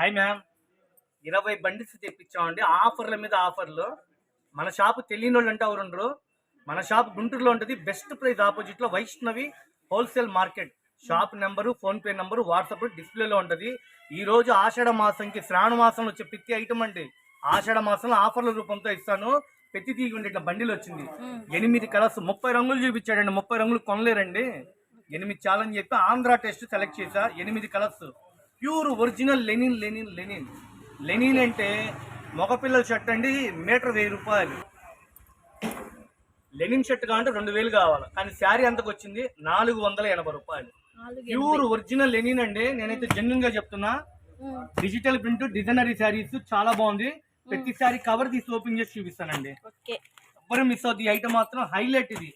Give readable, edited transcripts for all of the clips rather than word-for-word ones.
Hi ma'am, 20 bundles తెప్పించామండి. ఆఫర్ల మీద ఆఫర్లు. మన షాప్ తెలియని వాళ్ళు అంటే ఎవరుండరు. మన షాప్ గుంటూరులో ఉంటుంది. బెస్ట్ ప్రైస్ ఆపోజిట్ లో Vaishnavi wholesale market. Shop number, phone pay number, WhatsApp డిస్ప్లేలో ఉంటుంది. ఈ రోజు ఆషాఢ మాసంకి, శ్రావణ మాసంలో వచ్చే ప్రతి ఐటమ్ అండి ఆషాఢ మాసంలో ఆఫర్ల రూపంతో ఇస్తాను. ప్రతి తీగుండి ఇట్లా బండిలు వచ్చింది. 8 కలర్స్, 30 రంగులు చూపించాడండి. 30 రంగులు కొనలేరండి. 8 ఛాలెంజ్ చెప్పి ఆంధ్ర టెస్ట్ సెలెక్ట్ చేశా. 8 colours, pure original linen linen linen linen అంటే మగపిల్లల షర్ట్ అండి. మీటర్ 1000 రూపాయలు. లెనిన్ షర్ట్ కావాలంటే 2000 కావాలి. కానీ శారీ ఎంతకు వచ్చింది? 480 రూపాయలు. ప్యూర్ ఒరిజినల్ లెనిన్ అండి. నేనైతే జెన్యున్ గా చెప్తున్నా. డిజిటల్ ప్రింట్ డిజైనరీ శారీస్ చాలా బాగుంది. ప్రతి శారీ కవర్ తీసి ఓపెన్ చేసి చూపిస్తానండి. ఎవ్వరు మిస్ అవుతుంది. ఈ ఐటమ్ మాత్రం హైలైట్. ఇది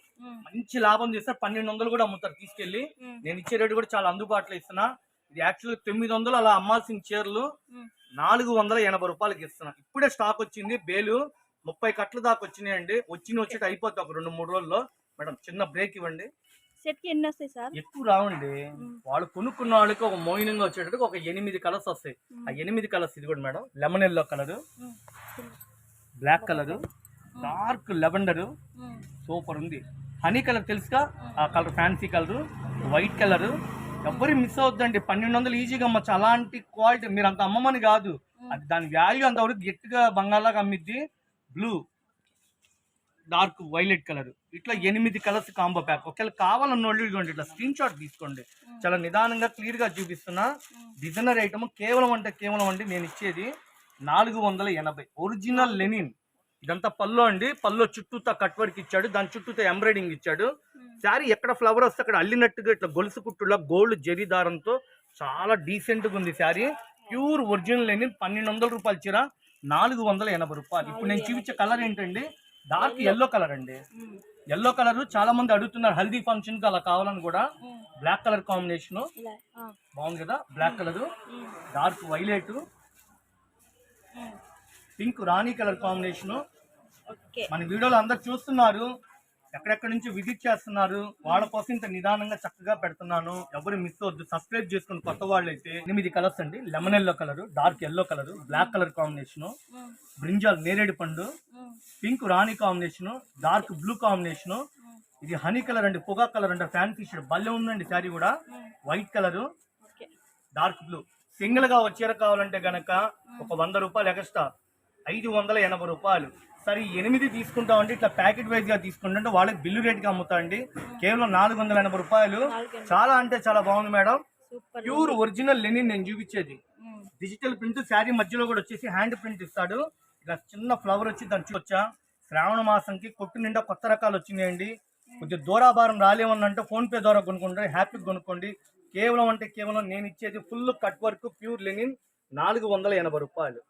మంచి లాభం చేస్తారు. 1200 కూడా అమ్ముతారు తీసుకెళ్లి. నేను ఇచ్చే రేటు కూడా చాలా అందుబాటులో ఇస్తున్నా. ఇది యాక్చువల్గా 900 అలా అమ్మాల్సిన చీరలు 480 రూపాయలకి ఇస్తున్నా. ఇప్పుడే స్టాక్ వచ్చింది. బేలు 30 కట్ల దాకా వచ్చినాయండి. వచ్చేటి అయిపోతాయి ఒక 2-3 రోజుల్లో. మేడం చిన్న బ్రేక్ ఇవ్వండి. ఎన్ని వస్తాయి సార్? ఎక్కువ రావండి. వాళ్ళు కొనుక్కున్న వాళ్ళకి ఒక మోయినంగా వచ్చేటట్టు ఒక 8 కలర్స్ వస్తాయి. ఆ 8 కలర్స్ ఇది కూడా madam. Lemon yellow colour, black colour, dark lavender, super ఉంది. హనీ కలర్ తెలుసుగా, ఆ colour fancy colour, white colour. ఎవ్వరు మిస్ అవుద్దండి. 1200 ఈజీగా అమ్మచ్చు. అలాంటి క్వాలిటీ మీరు అంత అమ్మమని కాదు, అది దాని వాల్యూ అంతవరకు గట్టిగా బంగాళాగా అమ్మిద్ది. బ్లూ, డార్క్ వైలెట్ కలర్, ఇట్లా 8 కలర్స్ కాంబో ప్యాక్. ఒకవేళ కావాలన్న వాళ్ళు ఇదిగోండి ఇట్లా స్క్రీన్ షాట్ తీసుకోండి. చాలా నిదానంగా క్లియర్ గా చూపిస్తున్నా. డిజైనర్ ఐటమ్ కేవలం అండి నేను ఇచ్చేది 480. Original Lenin. ఇదంతా పల్లో అండి. పల్లో చుట్టూతో కట్ వర్క్ ఇచ్చాడు. దాని చుట్టూతో ఎంబ్రాయిడింగ్ ఇచ్చాడు. శారీ ఎక్కడ ఫ్లవర్ వస్తే అక్కడ అల్లినట్టుగా ఇట్లా గొలుసు కుట్టులా గోల్డ్ జరీ దారంతో చాలా డీసెంట్ గా ఉంది శారీ. Pure original Lenin. 1200 రూపాయలు చీర 480 రూపాయలు. ఇప్పుడు నేను చూపించే కలర్ ఏంటండి? డార్క్ ఎల్లో కలర్ అండి. ఎల్లో కలర్ చాలా మంది అడుగుతున్నారు హల్దీ ఫంక్షన్ కి అలా కావాలని కూడా. బ్లాక్ కలర్ కాంబినేషన్ బాగుంది కదా. Black colour, dark violet, pink రాణి కలర్ కాంబినేషన్. మన వీడియోలో అందరు చూస్తున్నారు, ఎక్కడెక్కడ నుంచి విజిట్ చేస్తున్నారు. వాళ్ళ కోసం ఇంత నిదానంగా చక్కగా పెడుతున్నాను. ఎవరు మిస్ అవద్దు. సబ్స్క్రైబ్ చేసుకుని కొత్త వాళ్ళు అయితే. 8 కలర్స్ అండి. Lemon yellow colour, dark yellow colour, black colour combination, brinjal నేరేడు పండు, పింక్ రాణి కాంబినేషన్, డార్క్ బ్లూ కాంబినేషన్. ఇది హనీ కలర్ అండి. పొగా కలర్ అంటే ఫ్యాన్సీ షేడ్ భలే ఉందండి. శారీ కూడా white colour, dark blue. Single గా వచ్చేర కావాలంటే గనక ఒక 100 రూపాయలు ఎక్స్ట్రా, 580 రూపాయలు. సరే 8 తీసుకుంటామండి. ఇట్లా ప్యాకెట్ వైజ్ గా తీసుకుంటే వాళ్ళకి బిల్లు రేట్ గా అమ్ముతా అండి. కేవలం 480 రూపాయలు. చాలా అంటే చాలా బాగుంది మేడం. ప్యూర్ ఒరిజినల్ లెనిన్ నేను చూపించేది. Digital print. శారీ మధ్యలో కూడా వచ్చేసి హ్యాండ్ ప్రింట్ ఇస్తాడు. ఇలా చిన్న ఫ్లవర్ వచ్చి దాన్ని చూడొచ్చా. శ్రావణ మాసంకి కొట్టు నిండా కొత్త రకాలు వచ్చినాయండి. కొద్దిగా దూరాభారం రాలేమన్నంటే ఫోన్ పే ద్వారా కొనుక్కుంటారు. హ్యాపీగా కొనుక్కోండి. కేవలం నేను ఇచ్చేది full cut work pure linen 480 రూపాయలు.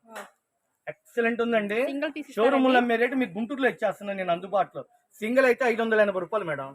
ఎక్సలెంట్ ఉందండి. షోరూమ్ లో అమ్మే రేటు మీకు గుంటూరులో ఇచ్చేస్తున్నాను నేను అందుబాటులో. సింగిల్ అయితే 580 రూపాయలు మేడం.